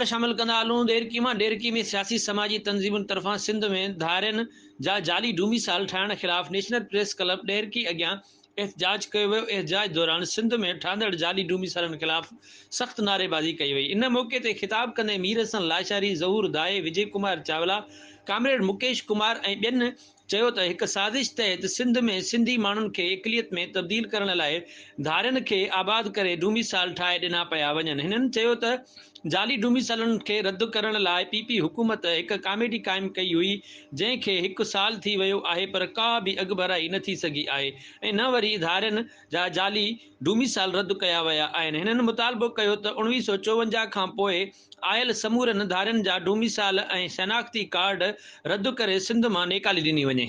ख़बर शामिल कंदा हलूं। डेरकी में सियासी समाजी तंज़ीमुनि तरफ़ां सिंध में धारियनि जा जाली डोमिसाइल ठाहिण ख़िलाफ़ नेशनल प्रेस क्लब डेरकी अॻियां एहतजाज कयो वियो। एहतजाज दौरान सिंध में ठहंदड़ जाली डोमिसाइलनि ख़िलाफ़ सख़्त नारेबाज़ी कई वई। इन मौक़े ते ख़िताब कंदे मीर हसन लाशारी, ज़हूर दाए, विजय कुमार चावला, कामरेड मुकेश कुमार ऐं ॿियनि चयो त हिकु साज़िश तहत सिंध में सिंधी माण्हुनि खे इक़लियत में तब्दील करण लाइ धारियनि खे आबाद करे डोमिसाइल ठाहे ॾिना पिया वञनि। हिननि चयो त जाली डोमिसाइलनि खे रद्द करण लाइ पीपी हुकूमत हिकु कमेटी क़ाइमु कई हुई, जंहिंखे 1 साल थी वियो आहे, पर का बि अॻुभराई न थी सघी आहे ऐं न वरी धारियनि जा जाली डोमिसाइल रद्द कया विया आहिनि। हिननि मुतालबो कयो त 1954 खां पोइ आयल समूरनि धारियनि जा डोमिसाइल ऐं शनाख़्ती कार्ड रद्द करे सिंध मां निकाली ॾिनी वञे।